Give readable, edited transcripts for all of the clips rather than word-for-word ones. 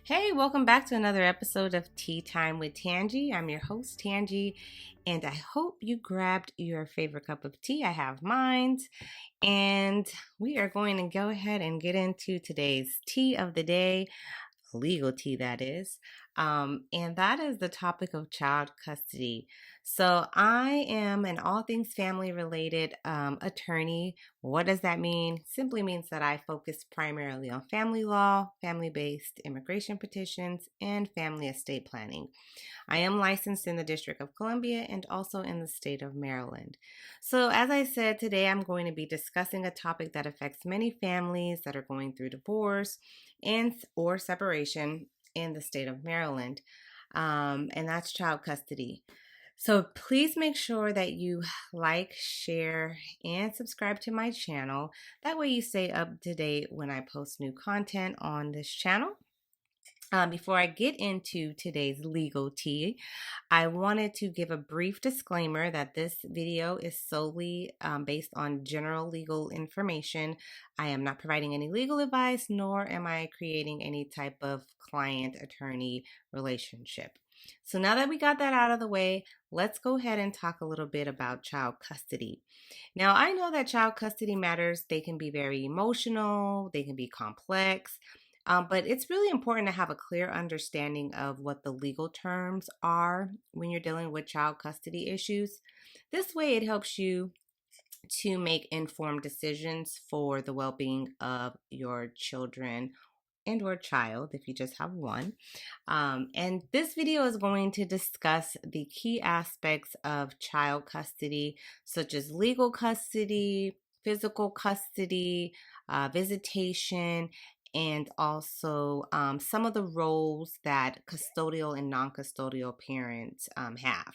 Hey, welcome back to another episode of Tea Time with Tangi. I'm your host, Tangi, and I hope you grabbed your favorite cup of tea. I have mine, and we are going to go ahead and get into today's tea of the day, legal tea, that is. And that is the topic of child custody. So, I am an all things family related attorney. What does that mean? Simply means that I focus primarily on family law, family based immigration petitions, and family estate planning. I am licensed in the District of Columbia and also in the state of Maryland. So, as I said, today I'm going to be discussing a topic that affects many families that are going through divorce and or separation in the state of Maryland, and that's child custody. So please make sure that you like, share, and subscribe to my channel. That way you stay up to date when I post new content on this channel. Before I get into today's legal tea, I wanted to give a brief disclaimer that this video is solely based on general legal information. I am not providing any legal advice, nor am I creating any type of client-attorney relationship. So now that we got that out of the way, let's go ahead and talk a little bit about child custody. Now, I know that child custody matters, they can be very emotional, they can be complex. But it's really important to have a clear understanding of what the legal terms are when you're dealing with child custody issues. This way, it helps you to make informed decisions for the well-being of your children and or child if you just have one. And this video is going to discuss the key aspects of child custody, such as legal custody, physical custody, visitation, and also some of the roles that custodial and non-custodial parents have.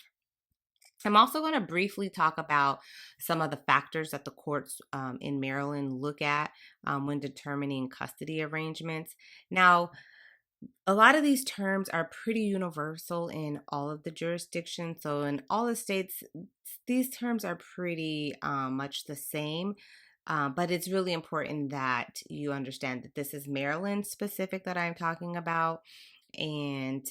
I'm also going to briefly talk about some of the factors that the courts in Maryland look at when determining custody arrangements. Now, a lot of these terms are pretty universal in all of the jurisdictions. So, in all the states, these terms are pretty much the same. But it's really important that you understand that this is Maryland specific that I'm talking about, and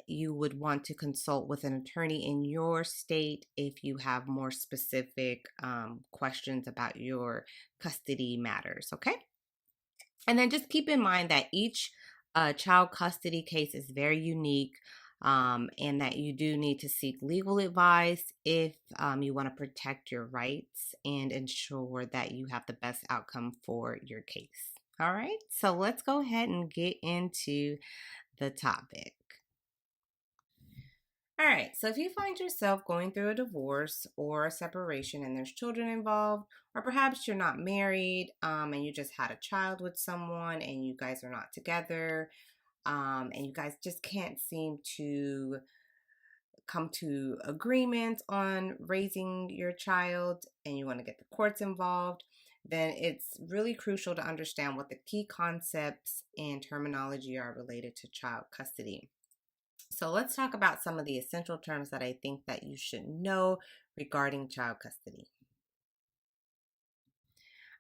you would want to consult with an attorney in your state if you have more specific questions about your custody matters, okay? And then just keep in mind that each child custody case is very unique, and that you do need to seek legal advice if you want to protect your rights and ensure that you have the best outcome for your case. All right, so let's go ahead and get into the topic. All right, so if you find yourself going through a divorce or a separation and there's children involved, or perhaps you're not married and you just had a child with someone and you guys are not together, and you guys just can't seem to come to agreement on raising your child and you want to get the courts involved, then it's really crucial to understand what the key concepts and terminology are related to child custody. So let's talk about some of the essential terms that I think that you should know regarding child custody.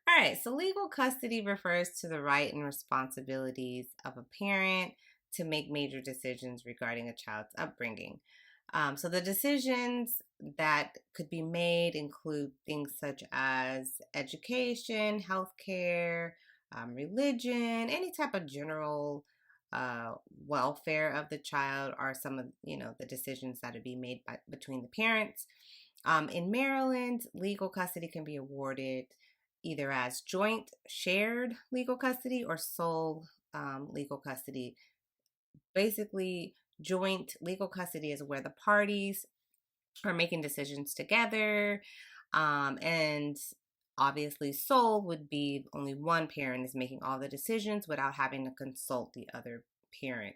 All right, so legal custody refers to the right and responsibilities of a parent to make major decisions regarding a child's upbringing. So the decisions that could be made include things such as education, healthcare, religion, any type of general welfare of the child are some of the decisions that would be made between the parents. In Maryland, legal custody can be awarded either as joint shared legal custody or sole legal custody. Basically, joint legal custody is where the parties are making decisions together, and obviously sole would be only one parent is making all the decisions without having to consult the other parent.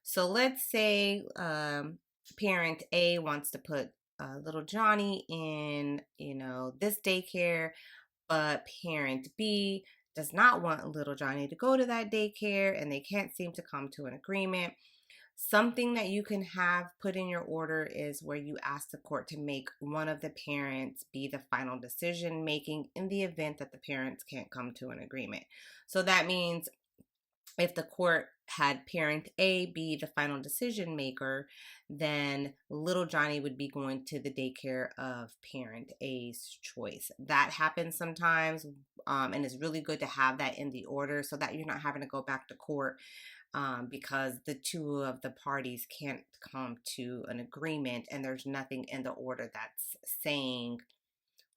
So let's say parent A wants to put little Johnny in this daycare, but parent B does not want little Johnny to go to that daycare and they can't seem to come to an agreement. Something that you can have put in your order is where you ask the court to make one of the parents be the final decision making in the event that the parents can't come to an agreement. So that means if the court had parent A be the final decision maker, then little Johnny would be going to the daycare of parent A's choice. That happens sometimes, and it's really good to have that in the order so that you're not having to go back to court, because the two of the parties can't come to an agreement and there's nothing in the order that's saying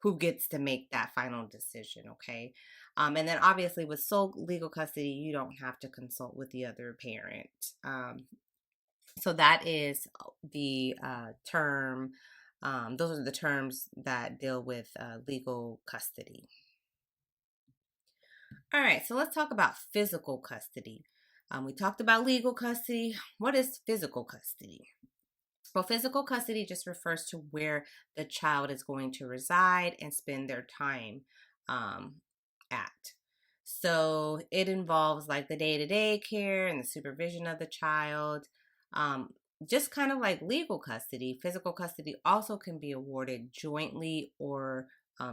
who gets to make that final decision, okay? And then obviously with sole legal custody, you don't have to consult with the other parent. So that is the term, those are the terms that deal with legal custody. All right, so let's talk about physical custody. We talked about legal custody. What is physical custody? Well, physical custody just refers to where the child is going to reside and spend their time at. So it involves like the day-to-day care and the supervision of the child. Just kind of like legal custody, physical custody also can be awarded jointly or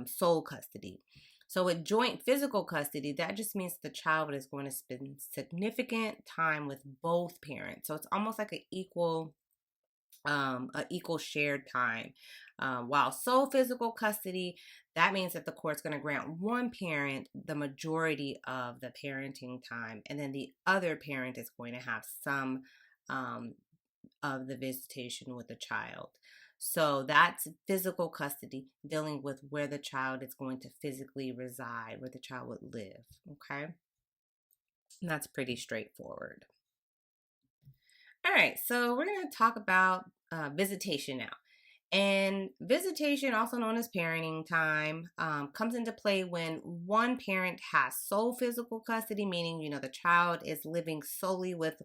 sole custody. So with joint physical custody, that just means the child is going to spend significant time with both parents. So it's almost like an equal shared time. While sole physical custody, that means that the court's going to grant one parent the majority of the parenting time, and then the other parent is going to have some of the visitation with the child. So that's physical custody, dealing with where the child is going to physically reside, where the child would live. Okay, and that's pretty straightforward. All right, so we're going to talk about visitation now. And visitation, also known as parenting time, comes into play when one parent has sole physical custody, meaning, the child is living solely with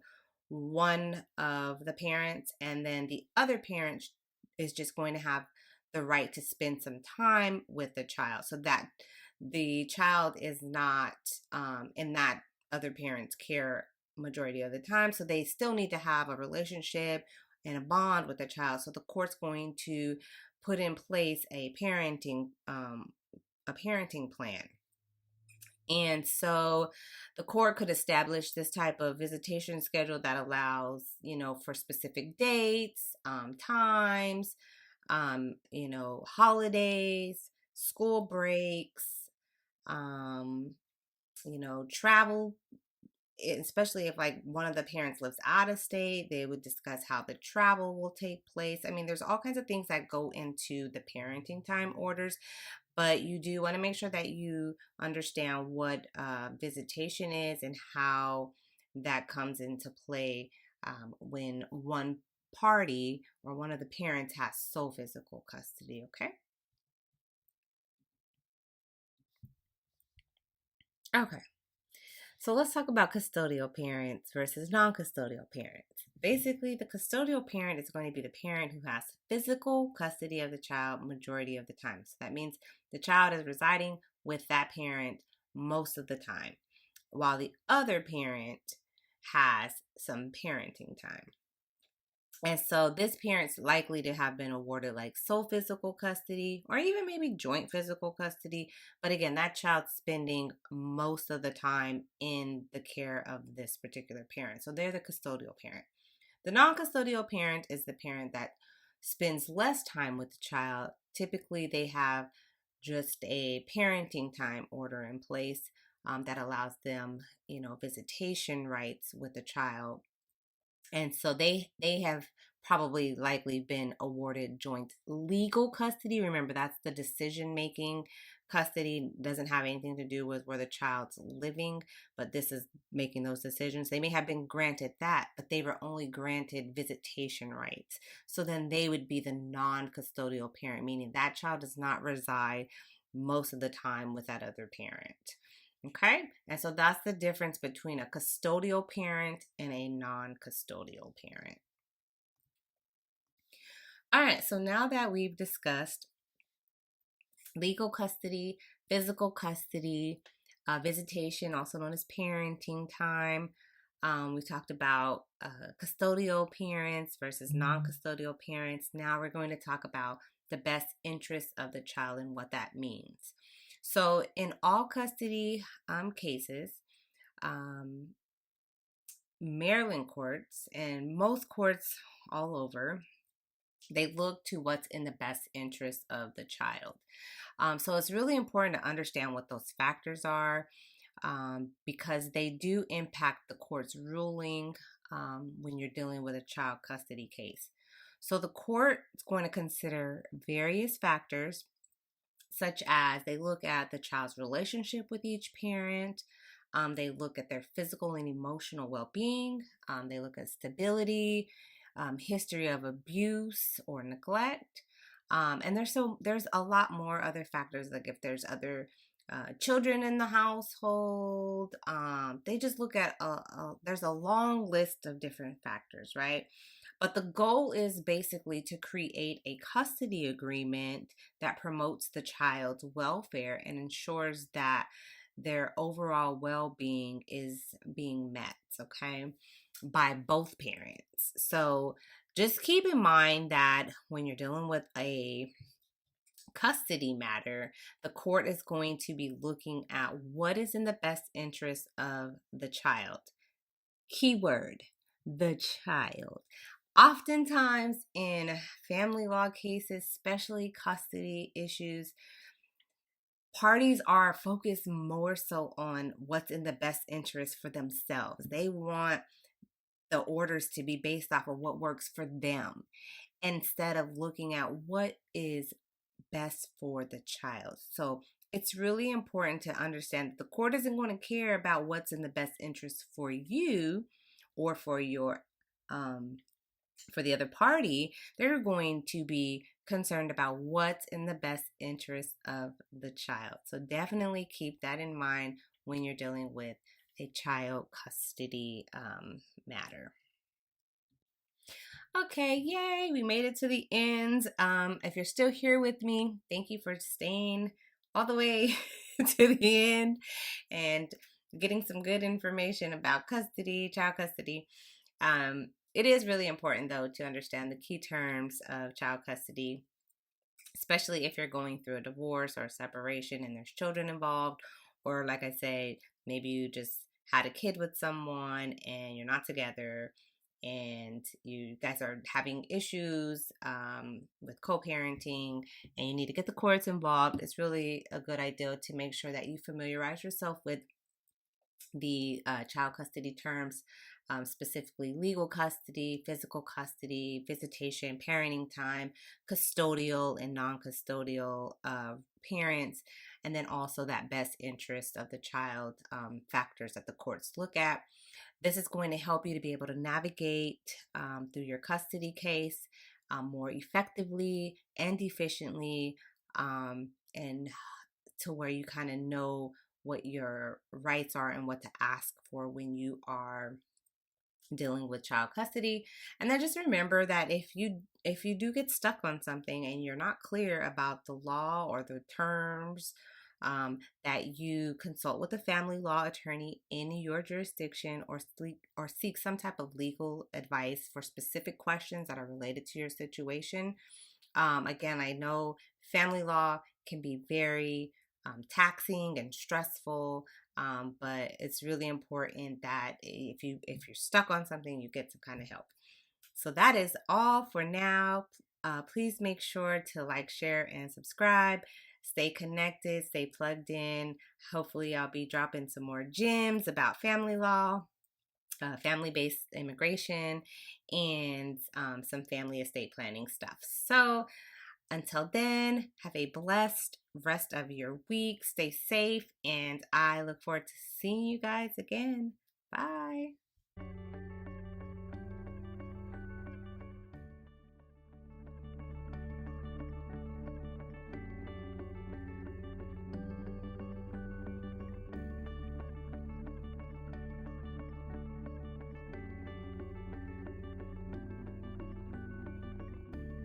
one of the parents, and then the other parent is just going to have the right to spend some time with the child so that the child is not in that other parent's care majority of the time. So they still need to have a relationship and a bond with the child. So the court's going to put in place a parenting plan. And so the court could establish this type of visitation schedule that allows, for specific dates, times, holidays, school breaks, travel, especially if like one of the parents lives out of state. They would discuss how the travel will take place. I mean, there's all kinds of things that go into the parenting time orders, but you do want to make sure that you understand what visitation is and how that comes into play when one party or one of the parents has sole physical custody. Okay. So let's talk about custodial parents versus non-custodial parents. Basically, the custodial parent is going to be the parent who has physical custody of the child majority of the time. So that means the child is residing with that parent most of the time, while the other parent has some parenting time. And so this parent's likely to have been awarded like sole physical custody or even maybe joint physical custody. But again, that child's spending most of the time in the care of this particular parent. So they're the custodial parent. The non-custodial parent is the parent that spends less time with the child. Typically, they have just a parenting time order in place that allows them, visitation rights with the child, and so they have probably likely been awarded joint legal custody. Remember, that's the decision making custody, doesn't have anything to do with where the child's living, but this is making those decisions. They may have been granted that, but they were only granted visitation rights. So then they would be the non-custodial parent, meaning that child does not reside most of the time with that other parent. Okay, and so that's the difference between a custodial parent and a non-custodial parent. All right, so now that we've discussed legal custody, physical custody, visitation, also known as parenting time, we talked about custodial parents versus non-custodial parents. Now we're going to talk about the best interest of the child and what that means. So in all custody cases, Maryland courts and most courts all over, they look to what's in the best interest of the child. So it's really important to understand what those factors are, because they do impact the court's ruling when you're dealing with a child custody case. So the court is going to consider various factors, such as they look at the child's relationship with each parent. They look at their physical and emotional well-being. They look at stability, history of abuse or neglect. And there's a lot more other factors, like if there's other children in the household. They just look at there's a long list of different factors, right? But the goal is basically to create a custody agreement that promotes the child's welfare and ensures that their overall well-being is being met, okay, by both parents. So just keep in mind that when you're dealing with a custody matter, the court is going to be looking at what is in the best interest of the child. Keyword, the child. Oftentimes in family law cases, especially custody issues, parties are focused more so on what's in the best interest for themselves. They want the orders to be based off of what works for them instead of looking at what is best for the child. So it's really important to understand that the court isn't going to care about what's in the best interest for you or for your for the other party. They're going to be concerned about what's in the best interest of the child. So definitely keep that in mind when you're dealing with a child custody matter. Okay, yay, we made it to the end. If you're still here with me, thank you for staying all the way to the end and getting some good information about custody, child custody. It is really important, though, to understand the key terms of child custody, especially if you're going through a divorce or a separation and there's children involved, or like I said, maybe you just had a kid with someone and you're not together and you guys are having issues with co-parenting and you need to get the courts involved. It's really a good idea to make sure that you familiarize yourself with the child custody terms, specifically legal custody, physical custody, visitation, parenting time, custodial and non-custodial parents, and then also that best interest of the child factors that the courts look at. This is going to help you to be able to navigate through your custody case more effectively and efficiently, and to where you kind of know what your rights are and what to ask for when you are dealing with child custody. And then just remember that if you do get stuck on something and you're not clear about the law or the terms, that you consult with a family law attorney in your jurisdiction or seek some type of legal advice for specific questions that are related to your situation. Again, I know family law can be very taxing and stressful, but it's really important that if you're stuck on something, you get some kind of help. So that is all for now. Please make sure to like, share, and subscribe. Stay connected, stay plugged in. Hopefully, I'll be dropping some more gems about family law, family-based immigration, and some family estate planning stuff. So until then, have a blessed rest of your week. Stay safe, and I look forward to seeing you guys again. Bye.